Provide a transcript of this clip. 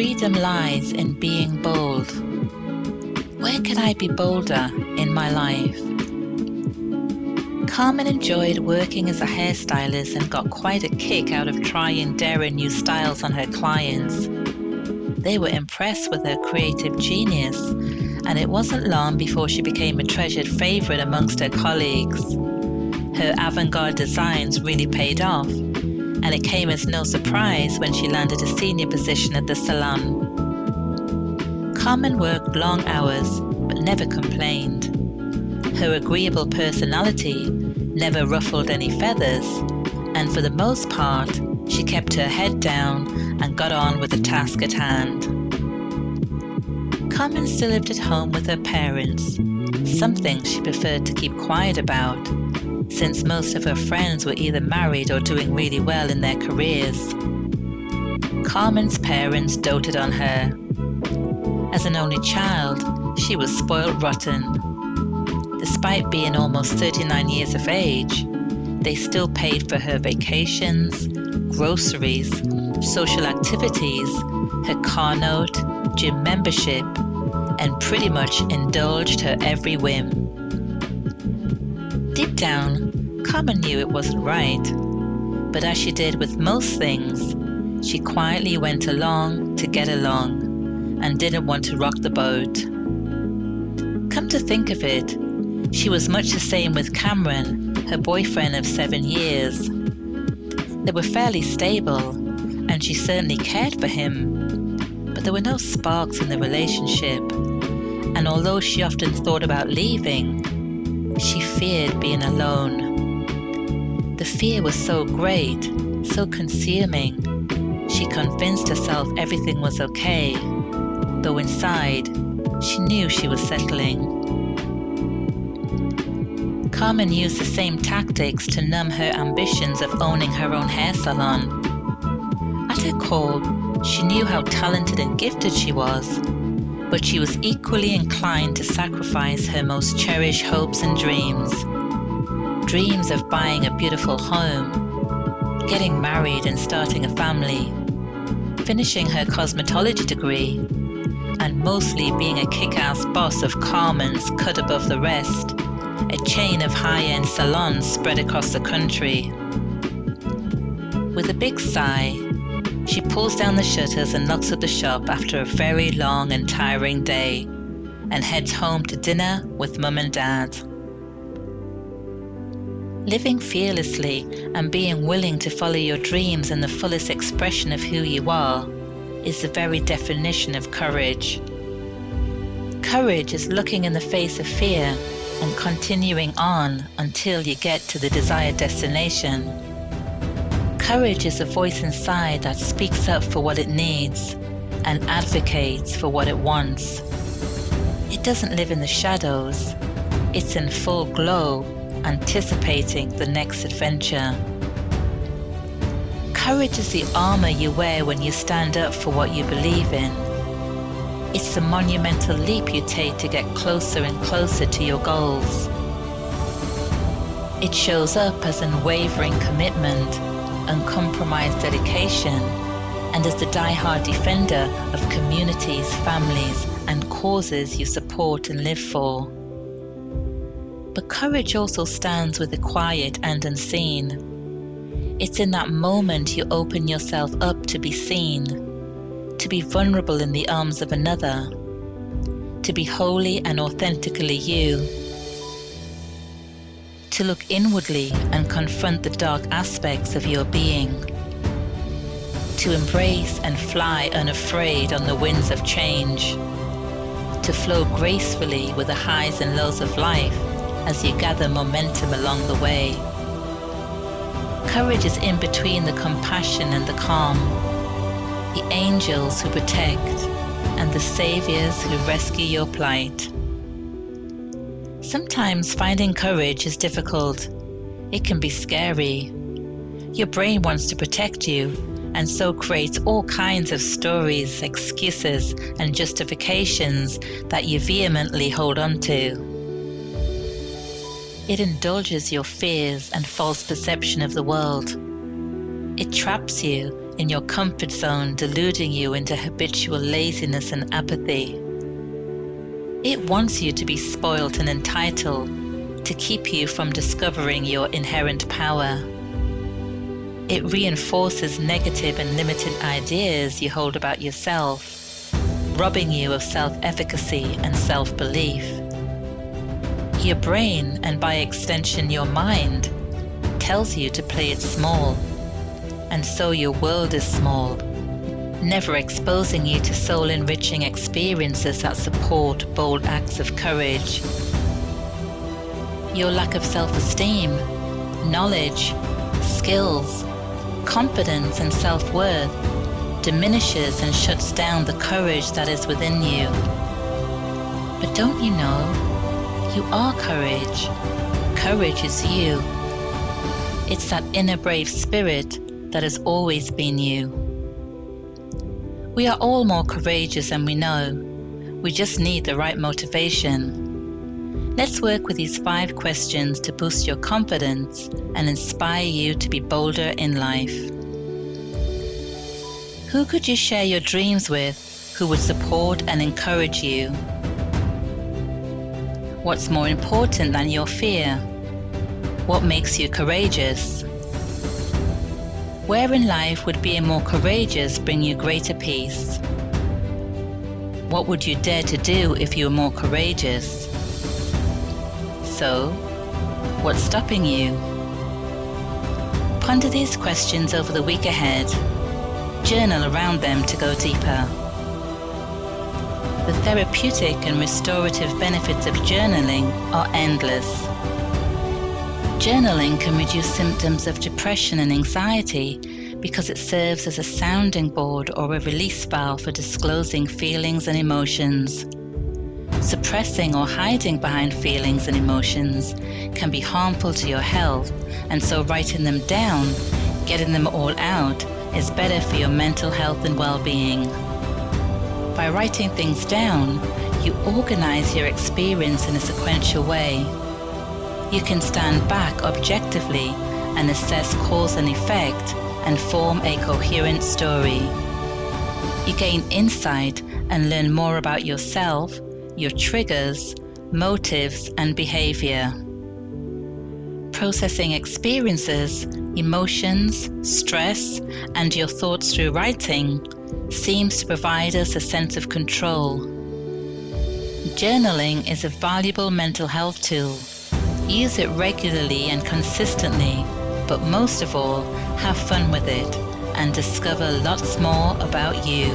freedom lies in being bold. Where could I be bolder in my life? Carmen enjoyed working as a hairstylist and got quite a kick out of trying daring new styles on her clients. They were impressed with her creative genius, and it wasn't long before she became a treasured favorite amongst her colleagues. Her avant-garde designs really paid off, and it came as no surprise when she landed a senior position at the salon. Carmen worked long hours, but never complained. Her agreeable personality never ruffled any feathers, and for the most part, she kept her head down and got on with the task at hand. Carmen still lived at home with her parents, something she preferred to keep quiet about, since most of her friends were either married or doing really well in their careers. Carmen's parents doted on her. As an only child, she was spoiled rotten. Despite being almost 39 years of age, they still paid for her vacations, groceries, social activities, her car note, gym membership, and pretty much indulged her every whim. Deep down, Carmen knew it wasn't right, but as she did with most things, she quietly went along to get along and didn't want to rock the boat. Come to think of it, she was much the same with Cameron, her boyfriend of 7 years. They were fairly stable, and she certainly cared for him, but there were no sparks in the relationship, and although she often thought about leaving, she feared being alone. The fear was so great, so consuming, she convinced herself everything was okay, though inside, she knew she was settling. Carmen used the same tactics to numb her ambitions of owning her own hair salon. At her core, she knew how talented and gifted she was, but she was equally inclined to sacrifice her most cherished hopes and dreams. Dreams of buying a beautiful home, getting married and starting a family, finishing her cosmetology degree, and mostly being a kick-ass boss of Carmen's cut above the rest, a chain of high-end salons spread across the country. With a big sigh, she pulls down the shutters and locks up the shop after a very long and tiring day, and heads home to dinner with Mum and Dad. Living fearlessly and being willing to follow your dreams and the fullest expression of who you are is the very definition of courage. Courage is looking in the face of fear and continuing on until you get to the desired destination. Courage is a voice inside that speaks up for what it needs and advocates for what it wants. It doesn't live in the shadows. It's in full glow, anticipating the next adventure. Courage is the armor you wear when you stand up for what you believe in. It's the monumental leap you take to get closer and closer to your goals. It shows up as unwavering commitment, uncompromised dedication, and as the die-hard defender of communities, families, and causes you support and live for. But courage also stands with the quiet and unseen. It's in that moment you open yourself up to be seen, to be vulnerable in the arms of another, to be wholly and authentically you, to look inwardly and confront the dark aspects of your being, to embrace and fly unafraid on the winds of change, to flow gracefully with the highs and lows of life as you gather momentum along the way. Courage is in between the compassion and the calm, the angels who protect and the saviors who rescue your plight. Sometimes finding courage is difficult. It can be scary. Your brain wants to protect you and so creates all kinds of stories, excuses, and justifications that you vehemently hold on to. It indulges your fears and false perception of the world. It traps you in your comfort zone, deluding you into habitual laziness and apathy. It wants you to be spoilt and entitled to keep you from discovering your inherent power. It reinforces negative and limited ideas you hold about yourself, robbing you of self-efficacy and self-belief. Your brain, and by extension your mind, tells you to play it small, and so your world is small, never exposing you to soul-enriching experiences that support bold acts of courage. Your lack of self-esteem, knowledge, skills, confidence and self-worth diminishes and shuts down the courage that is within you. But don't you know, you are courage. Courage is you. It's that inner brave spirit that has always been you. We are all more courageous than we know. We just need the right motivation. Let's work with these 5 questions to boost your confidence and inspire you to be bolder in life. Who could you share your dreams with who would support and encourage you? What's more important than your fear? What makes you courageous? Where in life would being more courageous bring you greater peace? What would you dare to do if you were more courageous? So, what's stopping you? Ponder these questions over the week ahead. Journal around them to go deeper. The therapeutic and restorative benefits of journaling are endless. Journaling can reduce symptoms of depression and anxiety because it serves as a sounding board or a release valve for disclosing feelings and emotions. Suppressing or hiding behind feelings and emotions can be harmful to your health, and so writing them down, getting them all out, is better for your mental health and well-being. By writing things down, you organize your experience in a sequential way. You can stand back objectively and assess cause and effect and form a coherent story. You gain insight and learn more about yourself, your triggers, motives, and behavior. Processing experiences, emotions, stress, and your thoughts through writing seems to provide us a sense of control. Journaling is a valuable mental health tool. Use it regularly and consistently, but most of all, have fun with it and discover lots more about you.